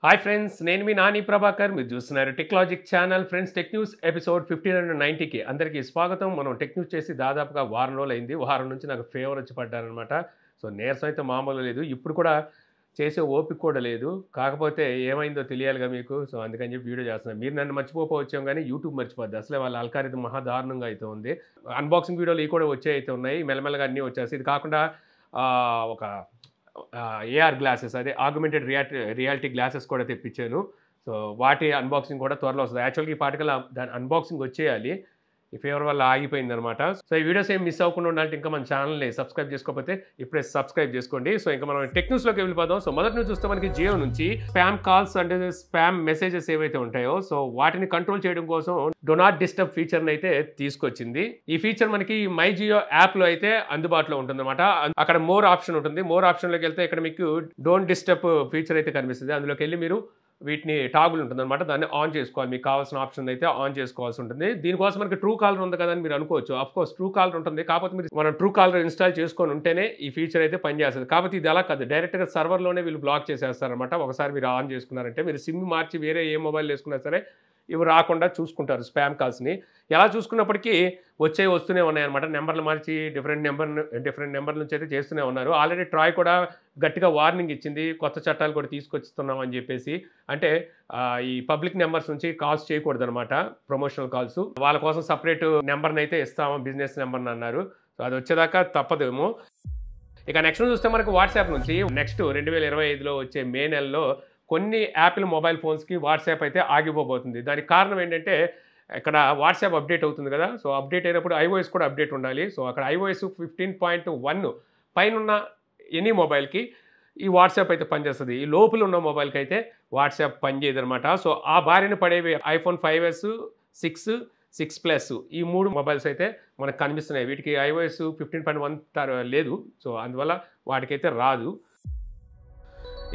Hi friends, నేను మీ నాని ప్రభాకర్. మీరు చూస్తున్నారు Techlogic channel. Friends, tech news episode 1590కి అందరికీ స్వాగతం. మనం టెక్ న్యూస్ చేసి దాదాపుగా వారం రోజులు అయింది. వారం నుంచి నాకు ఫేవర్ వచ్చి పడ్డారనమాట. సో నీరసం అయితే మామూలు లేదు. ఇప్పుడు కూడా చేసే ఓపిక కూడా లేదు. కాకపోతే ఏమైందో తెలియాలిగా మీకు. సో అందుకని చెప్పి వీడియో చేస్తున్నాను. మీరు నన్ను మర్చిపోవచ్చాం కానీ యూట్యూబ్ మర్చిపోద్ది. అసలే వాళ్ళ అల్కారిథం మహా దారుణంగా అయితే ఉంది. అన్బాక్సింగ్ వీడియోలు ఇవి కూడా వచ్చే అయితే ఉన్నాయి. మెల్లమెల్లగా అన్నీ వచ్చేసి ఇది కాకుండా ఒక ఏఆర్ గ్లాసెస్, అదే ఆగ్మెంటెడ్ రియాలిటీ గ్లాసెస్ కూడా తెప్పించాను. సో వాటి అన్బాక్సింగ్ కూడా త్వరలో వస్తుంది. యాక్చువల్గా ఈ పాటికల్లా దాని అన్బాక్సింగ్ వచ్చేయాలి. ఈ ఫేవర్ వల్ల ఆగిపోయిందనమాట. సో ఈ వీడియోస్ ఏం మిస్ అవ్వకుండా ఉండాలంటే ఇంకా మన ఛానల్ని సబ్స్క్రైబ్ చేసుకోకపోతే ఇప్పుడే సబ్స్క్రైబ్ చేసుకోండి. సో ఇంకా మనం టెక్ న్యూస్లోకి వెళ్ళిపోదాం. సో మొదటి నుంచి చూస్తే మనకి జియో నుంచి స్పామ్ కాల్స్ అంటే స్పామ్ మెసేజెస్ ఏవైతే ఉంటాయో సో వాటిని కంట్రోల్ చేయడం కోసం డో నాట్ డిస్టర్బ్ ఫీచర్ని అయితే తీసుకొచ్చింది. ఈ ఫీచర్ మనకి మై జియో యాప్లో అయితే అందుబాటులో ఉంటుందన్నమాట. అక్కడ మోర్ ఆప్షన్ ఉంటుంది. మోర్ ఆప్షన్లోకి వెళ్తే ఇక్కడ మీకు డోంట్ డిస్టర్బ్ ఫీచర్ అయితే కనిపిస్తుంది. అందులోకి వెళ్ళి మీరు వీటిని టాగుల్ ఉంటుంది అనమాట. దాన్ని ఆన్ చేసుకోవాలి. మీకు కావాల్సిన ఆప్షన్ అయితే ఆన్ చేసుకోవాల్సి ఉంటుంది. దీనికోసం మనకి ట్రూ కాలర్ ఉంది కదా అని మీరు అనుకోవచ్చు. ఆఫ్ కోర్స్ ట్రూ కాలర్ ఉంటుంది. కాకపోతే మీరు మనం ట్రూ కాలర్ ఇన్స్టాల్ చేసుకొని ఉంటేనే ఈ ఫీచర్ అయితే పనిచేస్తుంది. కాకపోతే ఇది అలా కాదు, డైరెక్ట్గా సర్వర్లోనే వీళ్ళు బ్లాక్ చేసేస్తారనమాట. ఒకసారి మీరు ఆన్ చేసుకున్నారంటే మీరు సిమ్ మార్చి వేరే ఏ మొబైల్ వేసుకున్నా సరే ఇవి రాకుండా చూసుకుంటారు స్పామ్ కాల్స్ని. ఎలా చూసుకున్నప్పటికీ వస్తూనే ఉన్నాయన్నమాట. నెంబర్లు మార్చి డిఫరెంట్ నెంబర్ నుంచి అయితే చేస్తూనే ఉన్నారు. ఆల్రెడీ ట్రాయ్ కూడా గట్టిగా వార్నింగ్ ఇచ్చింది, కొత్త చట్టాలు కూడా తీసుకొస్తున్నాం అని చెప్పేసి. అంటే ఈ పబ్లిక్ నెంబర్స్ నుంచి కాల్స్ చేయకూడదు అనమాట, ప్రమోషనల్ కాల్స్. వాళ్ళ కోసం సపరేట్ నెంబర్ని అయితే ఇస్తాము, బిజినెస్ నెంబర్ని అన్నారు. సో అది వచ్చేదాకా తప్పదేమో. ఇక నెక్స్ట్ చూస్తే మనకు వాట్సాప్ నుంచి నెక్స్ట్ 2025లో వచ్చే మే నెలలో కొన్ని యాపిల్ మొబైల్ ఫోన్స్కి వాట్సాప్ అయితే ఆగిపోబోతుంది. దానికి కారణం ఏంటంటే ఇక్కడ వాట్సాప్ అప్డేట్ అవుతుంది కదా. సో అప్డేట్ అయినప్పుడు ఐఓఎస్ కూడా అప్డేట్ ఉండాలి. సో అక్కడ ఐఓఎస్ 15.1 పైన ఉన్న ఎనీ మొబైల్కి ఈ వాట్సాప్ అయితే పనిచేస్తుంది. ఈ లోపల ఉన్న మొబైల్కి అయితే వాట్సాప్ పనిచేయదు అనమాట. సో ఆ బారిన పడేవి ఐఫోన్ 5s, 6 ప్లస్ ఈ 3 మొబైల్స్ అయితే మనకు కనిపిస్తున్నాయి. వీటికి ఐఓఎస్ 15.1 లేదు. సో అందువల్ల వాటికైతే రాదు.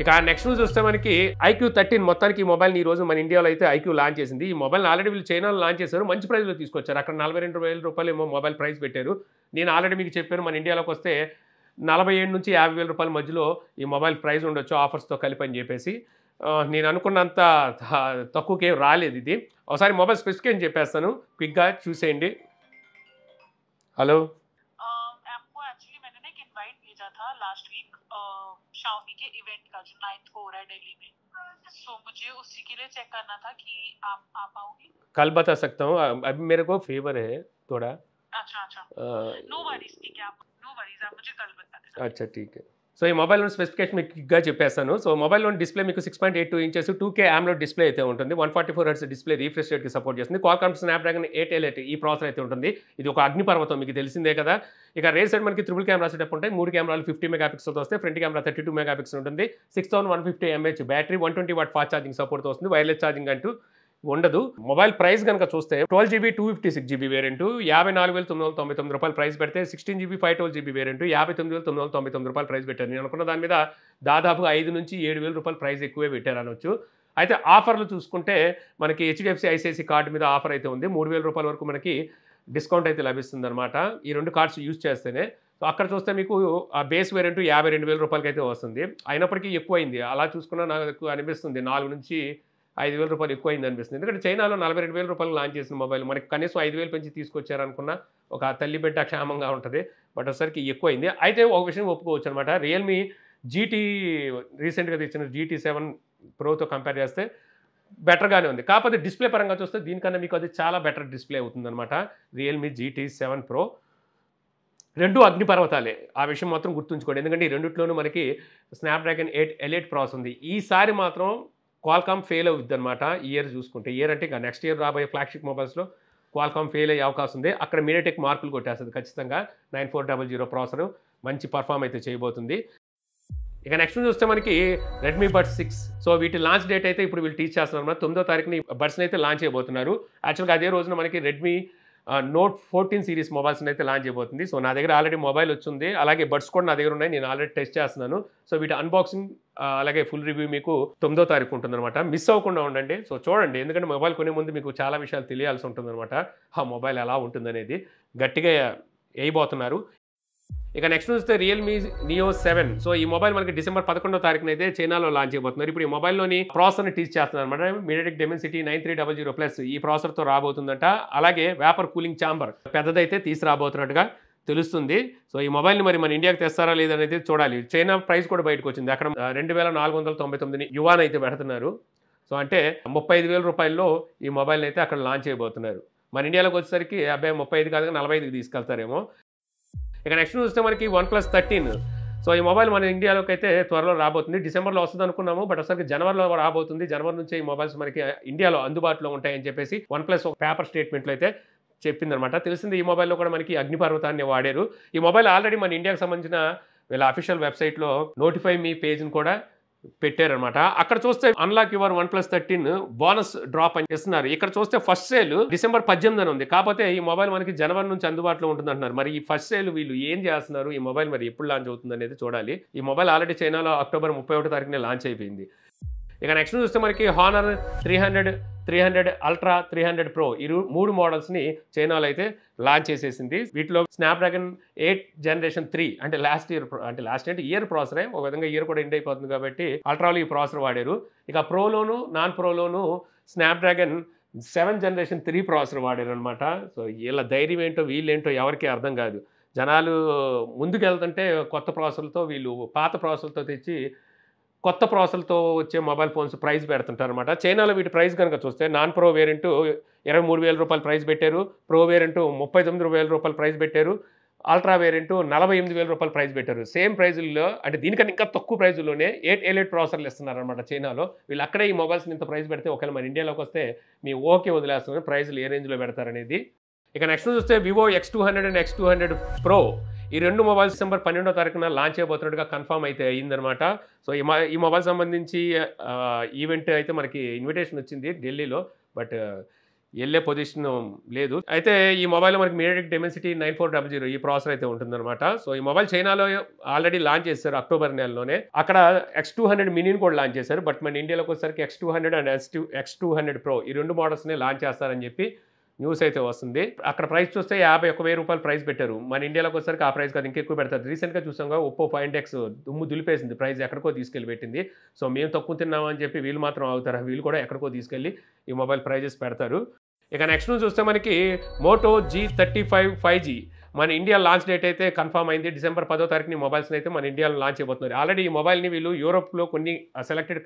ఇక నెక్స్ట్ న్యూస్ వస్తే మనకి IQ13 మొత్తానికి ఈ మొబైల్ని ఈ రోజు మన ఇండియాలో అయితే ఐక్యూ లాంచ్ చేసింది. ఈ మొబైల్ని ఆల్రెడీ వీళ్ళు చైనాలో లాంచ్ చేశారు. మంచి ప్రైస్లో తీసుకొచ్చారు. అక్కడ 42,000 రూపాయలు ఏమో మొబైల్ ప్రైస్ పెట్టారు. నేను ఆల్రెడీ మీకు చెప్పాను, మన ఇండియాలోకి వస్తే 47 నుంచి 50,000 రూపాయల మధ్యలో ఈ మొబైల్ ప్రైస్ ఉండొచ్చు ఆఫర్స్తో కలిపి అని చెప్పేసి. నేను అనుకున్నంత తక్కువకి రాలేదు ఇది. ఒకసారి మొబైల్ స్పెసిఫికేషన్ చెప్పేస్తాను, క్విక్గా చూసేయండి. హలో, आपको एक्चुअली मैंने ना एक इनवाइट भेजा था लास्ट वीक शाओमी के इवेंट का जो 9th को हो रहा है दिल्ली में. सो मुझे उसी के लिए चेक करना था कि आप आ पाओगे. कल बता सकता हूँ. अभी मेरे को फीवर है थोड़ा. अच्छा नो वरीज, ठीक है, आप नो वरीज, आप मुझे कल बता देना. अच्छा ठीक है. సో ఈ మొబైల్లోని స్పెసిఫికేషన్ మీకు క్విక్గా చెప్పేస్తాను. సో మొబైల్లోని డిస్ప్లే మీకు 6.82 ఇంచెస్ 2K AMOLED డిస్ప్లే అయితే ఉంటుంది. 144 హెర్ట్జ్ డిస్ప్లే రీఫ్రెష్ రేట్కి సపోర్ట్ చేస్తుంది. క్వాల్కామ్ స్నాప్డ్రాగన్ 888 ఈ ప్రాసెసర్ అయితే ఉంటుంది. ఇది ఒక అగ్నిపర్వతం, మీకు తెలిసిందే కదా. ఇక రేర్ సైడ్ మనకి ట్రిపుల్ కెమెరా సెటప్ ఉంటాయి. 3 కెమెరాలు 50 మెగాపిక్సెల్తో వస్తాయి. ఫ్రంట్ కెమెరా 32 మెగాపిక్సెల్ ఉంటుంది. 6150 mAh battery, 120 watt fast charging సపోర్ట్తో వస్తుంది. వైర్లెస్ ఛార్జింగ్ అంటూ ఉండదు. మొబైల్ ప్రైస్ కనుక చూస్తే 12GB 256GB వేరియంట్ 54,999 రూపాయలు ప్రైస్ పెడితే, 16GB 512GB వేరియంట్ 59,999 రూపాయలు ప్రైస్ పెట్టారు. నేను అనుకున్న దాని మీద దాదాపుగా 5 నుంచి 7,000 రూపాయలు ప్రైస్ ఎక్కువే పెట్టారు అనొచ్చు. అయితే ఆఫర్లు చూసుకుంటే మనకి HDFC ICICI కార్డు మీద ఆఫర్ అయితే ఉంది. 3,000 రూపాయల వరకు మనకి డిస్కౌంట్ అయితే లభిస్తుంది అనమాట, ఈ 2 కార్డ్స్ యూజ్ చేస్తేనే. సో అక్కడ చూస్తే మీకు ఆ బేస్ వేరియంట్ 52,000 రూపాయలకి అయితే వస్తుంది. అయినప్పటికీ ఎక్కువైంది. అలా చూసుకున్నా నాకు అనిపిస్తుంది 4 నుంచి 5,000 రూపాయలు ఎక్కువైంది అనిపిస్తుంది. ఎందుకంటే చైనాలో 42,000 రూపాయలు లాంచ్ చేసిన మొబైల్ మనకి కనీసం 5,000 పెంచి తీసుకొచ్చారనుకున్న ఒక తల్లి బిడ్డ క్షేమంగా ఉంటుంది. బట్ ఒకసారికి ఎక్కువైంది. అయితే ఒక విషయం ఒప్పుకోవచ్చు అనమాట, రియల్మీ GT రీసెంట్గా తెచ్చిన GT7 ప్రోతో కంపేర్ చేస్తే బెటర్గానే ఉంది. కాకపోతే డిస్ప్లే పరంగా చూస్తే దీనికన్నా మీకు అది చాలా బెటర్ డిస్ప్లే అవుతుందన్నమాట. రియల్మీ GT7 Pro రెండు అగ్నిపర్వతాలే, ఆ విషయం మాత్రం గుర్తుంచుకోండి. ఎందుకంటే ఈ రెండిట్లోనూ మనకి స్నాప్డ్రాగన్ 888 ప్రాసెసర్ ఉంది. ఈసారి మాత్రం క్వాల్కామ్ ఫెయిల్ అవుద్ది అనమాట. ఇయర్ చూసుకుంటే, ఇయర్ అంటే ఇంకా నెక్స్ట్ ఇయర్ రాబోయే ఫ్లాగ్షిప్ మొబైల్స్లో క్వాల్కామ్ ఫెయిల్ అయ్యే అవకాశం ఉంది. అక్కడ మీడియాటెక్ మార్కులు కొట్టేస్తుంది ఖచ్చితంగా. 9400 ప్రాసెసర్ మంచి పర్ఫామ్ అయితే చేయబోతుంది. ఇక నెక్స్ట్ చూస్తే మనకి రెడ్మీ బడ్స్ 6. సో వీటి లాంచ్ డేట్ అయితే ఇప్పుడు వీళ్ళు టీచ్ చేస్తున్నారు అన్నమాట. 9వ తారీఖుని బడ్స్ని అయితే లాంచ్ చేయబోతున్నారు. యాక్చువల్గా అదే రోజున మనకి రెడ్మీ Note 14 సిరీస్ మొబైల్స్ని అయితే లాంచ్ చేయబోతుంది. సో నా దగ్గర ఆల్రెడీ మొబైల్ వచ్చింది, అలాగే బడ్స్ కూడా నా దగ్గర ఉన్నాయి. నేను ఆల్రెడీ టెస్ట్ చేస్తున్నాను. సో వీటి అన్బాక్సింగ్ అలాగే ఫుల్ రివ్యూ మీకు 9వ తారీఖు ఉంటుందన్నమాట. మిస్ అవ్వకుండా ఉండండి. సో చూడండి, ఎందుకంటే మొబైల్ కొనే ముందు మీకు చాలా విషయాలు తెలియాల్సి ఉంటుందన్నమాట. ఆ మొబైల్ ఎలా ఉంటుందనేది గట్టిగా వేయబోతున్నారు. ఇక నెక్స్ట్ చూస్తే రియల్మీ నియో 7. సో ఈ మొబైల్ మనకి డిసెంబర్ 11వ తారీఖున అయితే చైనాలో లాంచ్ చేయబోతున్నారు. ఇప్పుడు ఈ మొబైల్లోని ప్రాసెసర్ని టీచ్ చేస్తున్నారు అనమాట. మీడియాటెక్ డెమెన్సిటీ 9300+ ఈ ప్రాసెసర్తో రాబోతుందట. అలాగే వేపర్ కూలింగ్ ఛాంబర్ పెద్దదైతే తీసుకురాబోతున్నట్టుగా తెలుస్తుంది. సో ఈ మొబైల్ని మరి మన ఇండియాకి తెస్తారా లేదనేది చూడాలి. చైనా ప్రైస్ కూడా బయటకు వచ్చింది. అక్కడ 2499 యువాన్ అయితే పెడుతున్నారు. సో అంటే 35,000 రూపాయల్లో ఈ మొబైల్ని అయితే అక్కడ లాంచ్ చేయబోతున్నారు. మన ఇండియాలోకి వచ్చేసరికి 35 కాదు 45కి తీసుకెళ్తారేమో. ఇక నెక్స్ట్ చూస్తే మనకి OnePlus 13. సో ఈ మొబైల్ మన ఇండియాలోకి అయితే త్వరలో రాబోతుంది. డిసెంబర్లో వస్తుంది అనుకున్నాము, బట్ అసలు జనవరిలో రాబోతుంది. జనవరి నుంచి ఈ మొబైల్స్ మనకి ఇండియాలో అందుబాటులో ఉంటాయని చెప్పేసి OnePlus ఒక పేపర్ స్టేట్మెంట్లో అయితే చెప్పిందనమాట. తెలిసింది ఈ మొబైల్లో కూడా మనకి అగ్నిపర్వతాన్ని వాడారు. ఈ మొబైల్ ఆల్రెడీ మన ఇండియాకి సంబంధించిన వీళ్ళ అఫీషియల్ వెబ్సైట్లో నోటిఫై మీ పేజ్ని కూడా పెట్టారనమాట. అక్కడ చూస్తే unlock your OnePlus 13 bonus drop అని ఇస్తున్నారు. ఇక్కడ చూస్తే ఫస్ట్ సేల్ డిసెంబర్ 18 ఉంది. కాకపోతే ఈ మొబైల్ మనకి జనవరి నుంచి అందుబాటులో ఉంటుంది అంటున్నారు. మరి ఈ ఫస్ట్ సేల్ వీళ్ళు ఏం చేస్తున్నారు, ఈ మొబైల్ మరి ఎప్పుడు లాంచ్ అవుతుంది అనేది చూడాలి. ఈ మొబైల్ ఆల్రెడీ చైనాలో అక్టోబర్ 31వ తారీఖునే లాంచ్ అయిపోయింది. ఇక నెక్స్ట్ చూస్తే మనకి హానర్ 300 అల్ట్రా 300 ప్రో ఈ 3 మోడల్స్ని చైనాలో అయితే లాంచ్ చేసేసింది. వీటిలో స్నాప్డ్రాగన్ 8 జనరేషన్ 3 అంటే లాస్ట్ ఇయర్ ప్రాసెసరే, ఒక విధంగా ఇయర్ కూడా ఎండ్ అయిపోతుంది కాబట్టి అల్ట్రాలో ఈ ప్రాసెసర్ వాడారు. ఇక ప్రోలోను నాన్ ప్రోలోను స్నాప్డ్రాగన్ 7 జనరేషన్ 3 ప్రాసెసర్ వాడారు అనమాట. సో వీళ్ళ ధైర్యం ఏంటో వీళ్ళేంటో ఎవరికి అర్థం కాదు. జనాలు ముందుకు వెళ్తుంటే కొత్త ప్రాసెసర్లతో వీళ్ళు పాత ప్రాసెసర్లతో తెచ్చి కొత్త ప్రాసెసర్లతో వచ్చే మొబైల్ ఫోన్స్ ప్రైస్ పెడుతుంటారు అనమాట. చైనాలో వీటి ప్రైస్ కనుక చూస్తే నాన్ ప్రో వేరియంట్ 23,000 రూపాయలు ప్రైస్ పెట్టారు, ప్రో వేరియంట్ 39,000 రూపాయలు ప్రైస్ పెట్టారు, అల్ట్రా వేరియంట్ 48,000 రూపాయలు ప్రైస్ పెట్టారు. సేమ్ ప్రైజుల్లో అంటే దీనికన్నా ఇంకా తక్కువ ప్రైజుల్లోనే 8 ప్రాసెసర్లు ఇస్తున్నారు అనమాట చైనాలో. వీళ్ళు అక్కడే ఈ మొబైల్స్ని ఇంత ప్రైస్ పెడితే ఒకవేళ మన ఇండియాలోకి వస్తే మీ ఓకే వదిలేస్తున్నారు, ప్రైజులు ఏ రేంజ్లో పెడతారనేది. ఇక నెక్స్ట్ చూస్తే Vivo X200 and X200 pro ఈ 2 మొబైల్స్ డిసెంబర్ 12వ తారీఖున లాంచ్ చేయబోతున్నట్టుగా కన్ఫర్మ్ అయితే అయ్యిందనమాట. సో ఈ మొబైల్ సంబంధించి ఈవెంట్ అయితే మనకి ఇన్విటేషన్ వచ్చింది ఢిల్లీలో, బట్ వెళ్ళే పొజిషన్ లేదు. అయితే ఈ మొబైల్ మనకి మీడియాటెక్ డెమెన్సిటీ 9400 ఈ ప్రాసెసర్ అయితే ఉంటుందన్నమాట. సో ఈ మొబైల్ చైనాలో ఆల్రెడీ లాంచ్ చేశారు అక్టోబర్ నెలలోనే. అక్కడ X200 మినీని కూడా లాంచ్ చేశారు, బట్ మన ఇండియాలోకి వచ్చేసరికి X200 అండ్ X200 ప్రో ఈ 2 మోడల్స్ని లాంచ్ చేస్తారని చెప్పి న్యూస్ అయితే వస్తుంది. అక్కడ ప్రైస్ చూస్తే 51,000 రూపాయలు ప్రైస్ పెట్టారు. మన ఇండియాలోకి వచ్చేసరికి ఆ ప్రైస్ కాదు, ఇంకెక్కువ పెడతారు. రీసెంట్గా చూసాం ఒప్పో 5X దుమ్ము దులిపేసింది, ప్రైస్ ఎక్కడికో తీసుకెళ్ళి పెట్టింది. సో మేము తక్కువ తిన్నామని చెప్పి వీళ్ళు మాత్రం అవుతారు, వీళ్ళు కూడా ఎక్కడికో తీసుకెళ్ళి ఈ మొబైల్ ప్రైజెస్ పెడతారు. ఇక నెక్స్ట్ చూస్తే మనకి మోటో G35 5G మన ఇండియా లాంచ్ డేట్ అయితే కన్ఫర్మ్ అయింది. డిసెంబర్ 10వ తారీఖుని మొబైల్స్ని అయితే మన ఇండియాలో లాంచ్ చేయబోతున్నారు. ఆల్రెడీ ఈ మొబైల్ని వీళ్ళు యూరోప్లో కొన్ని సెలెక్టెడ్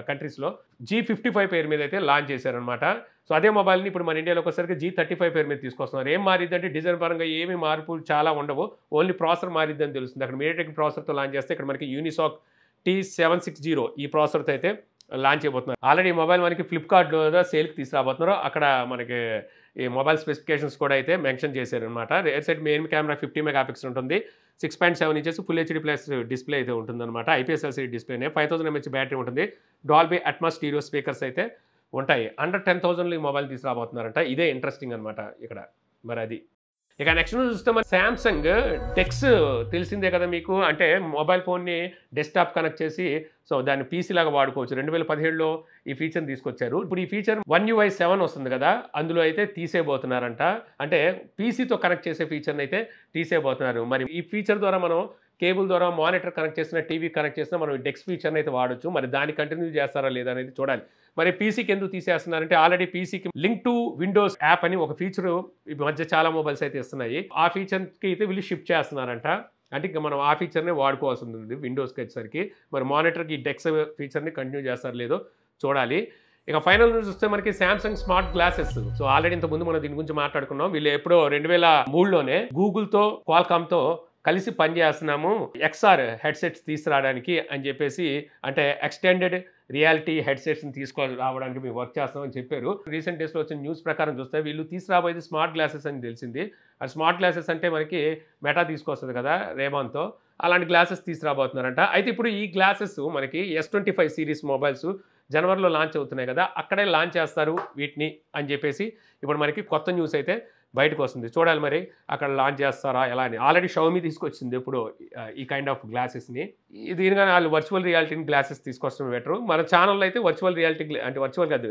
కంట్రీస్లో G55 పేరు మీద అయితే లాంచ్ చేశారనమాట. సో అదే మొబైల్ని ఇప్పుడు మన ఇండియాలోకి వచ్చేసరికి G35 పేరు మీద తీసుకొస్తున్నారు. ఏం మారిద్ది అంటే డిజైన్ పరంగా ఏమి మార్పులు చాలా ఉండవు, ఓన్లీ ప్రాసెసర్ మారిద్ది అని తెలుస్తుంది. అక్కడ మీడియాటెక్ ప్రాసెసర్తో లాంచ్ చేస్తే ఇక్కడ మనకి యూనిసాక్ T760 ఈ ప్రాసెసర్తో అయితే లాంచ్ చేయబోతున్నారు. ఆల్రెడీ ఈ మొబైల్ మనకి ఫ్లిప్కార్ట్లో సేల్కి తీసుకురాబోతున్నారు. అక్కడ మనకి ఈ మొబైల్ స్పెసిఫికేషన్స్ కూడా అయితే మెన్షన్ చేశారు అనమాట. Rear side main camera 50 megapixel ఉంటుంది, 6.7 inches full HD plus display అయితే ఉంటుందన్నమాట. IPS LCD డిస్ప్లేనే, 5000 mAh బ్యాటరీ ఉంటుంది, డాల్బీ అట్మాస్ స్టీరియో స్పీకర్స్ అయితే ఉంటాయి. అండర్ 10,000 ఈ మొబైల్ తీసుకురాబోతున్నారంట. ఇదే ఇంట్రెస్టింగ్ అనమాట ఇక్కడ. మరి అది ఇక నెక్స్ట్ చూస్తే మన శాంసంగ్ డెక్స్ తెలిసిందే కదా మీకు, అంటే మొబైల్ ఫోన్ని డెస్క్టాప్ కనెక్ట్ చేసి సో దాన్ని పీసీ లాగా వాడుకోవచ్చు. 2017లో ఈ ఫీచర్ని తీసుకొచ్చారు. ఇప్పుడు ఈ ఫీచర్ One UI 7 వస్తుంది కదా, అందులో అయితే తీసేయబోతున్నారంట. అంటే పీసీతో కనెక్ట్ చేసే ఫీచర్ని అయితే తీసేయబోతున్నారు. మరి ఈ ఫీచర్ ద్వారా మనం కేబుల్ ద్వారా మానిటర్ కనెక్ట్ చేసిన, టీవీ కనెక్ట్ చేసినా మనం డెక్స్ ఫీచర్ని అయితే వాడచ్చు. మరి దాన్ని కంటిన్యూ చేస్తారా లేదా అనేది చూడాలి. మరి పీసీకి ఎందుకు తీసేస్తున్నారంటే ఆల్రెడీ పీసీకి లింక్ టు విండోస్ యాప్ అని ఒక ఫీచర్ ఈ మధ్య చాలా మొబైల్స్ అయితే ఇస్తున్నాయి. ఆ ఫీచర్కి అయితే వీళ్ళు షిఫ్ట్ చేస్తున్నారంట. అంటే ఇంకా మనం ఆ ఫీచర్నే వాడుకోవాల్సి ఉంటుంది విండోస్కి వచ్చేసరికి. మరి మానిటర్కి డెక్స్ ఫీచర్ని కంటిన్యూ చేస్తారో లేదో చూడాలి. ఇక ఫైనల్ చూస్తే మనకి Samsung smart glasses. So already ఇంతకుముందు మనం దీని గురించి మాట్లాడుకున్నాం. వీళ్ళు ఎప్పుడో 2003లోనే గూగుల్తో క్వాల్కామ్తో కలిసి పనిచేస్తున్నాము XR హెడ్సెట్స్ తీసుకురావడానికి అని చెప్పేసి, అంటే ఎక్స్టెండెడ్ రియాలిటీ హెడ్సెట్స్ని తీసుకురావడానికి మేము వర్క్ చేస్తామని చెప్పారు. రీసెంట్ డేస్లో వచ్చిన న్యూస్ ప్రకారం చూస్తే వీళ్ళు తీసుకురాబోయేది స్మార్ట్ గ్లాసెస్ అని తెలిసింది. ఆ స్మార్ట్ గ్లాసెస్ అంటే మనకి మెటా తీసుకొస్తుంది కదా రేమాన్తో, అలాంటి గ్లాసెస్ తీసుకురాబోతున్నారంట. అయితే ఇప్పుడు ఈ గ్లాసెస్ మనకి S25 సిరీస్ మొబైల్స్ జనవరిలో లాంచ్ అవుతున్నాయి కదా, అక్కడే లాంచ్ చేస్తారు వీటిని అని చెప్పేసి ఇప్పుడు మనకి కొత్త న్యూస్ అయితే బయటకు వస్తుంది. చూడాలి మరి అక్కడ లాంచ్ చేస్తారా ఎలా అని. ఆల్రెడీ షావమీ తీసుకొచ్చింది ఇప్పుడు ఈ కైండ్ ఆఫ్ గ్లాసెస్ని. దీనిగానే వాళ్ళు వర్చువల్ రియాలిటీని గ్లాసెస్ తీసుకొచ్చడం బెటరు. మన ఛానల్లో అయితే వర్చువల్ రియాలిటీ అంటే వర్చువల్ కాదు,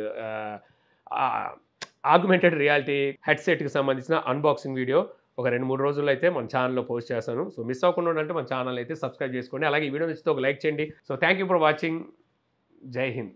ఆగ్మెంటెడ్ రియాలిటీ హెడ్సెట్కి సంబంధించిన అన్బాక్సింగ్ వీడియో ఒక 2-3 రోజుల్లో అయితే మన ఛానల్‌లో పోస్ట్ చేస్తాను. సో మిస్ అవ్వకుండా ఉండాలంటే మన ఛానల్ అయితే సబ్స్క్రైబ్ చేసుకోండి. అలాగే ఈ వీడియో నచ్చితే ఒక లైక్ చేయండి. So thank you for watching. జై హింద్.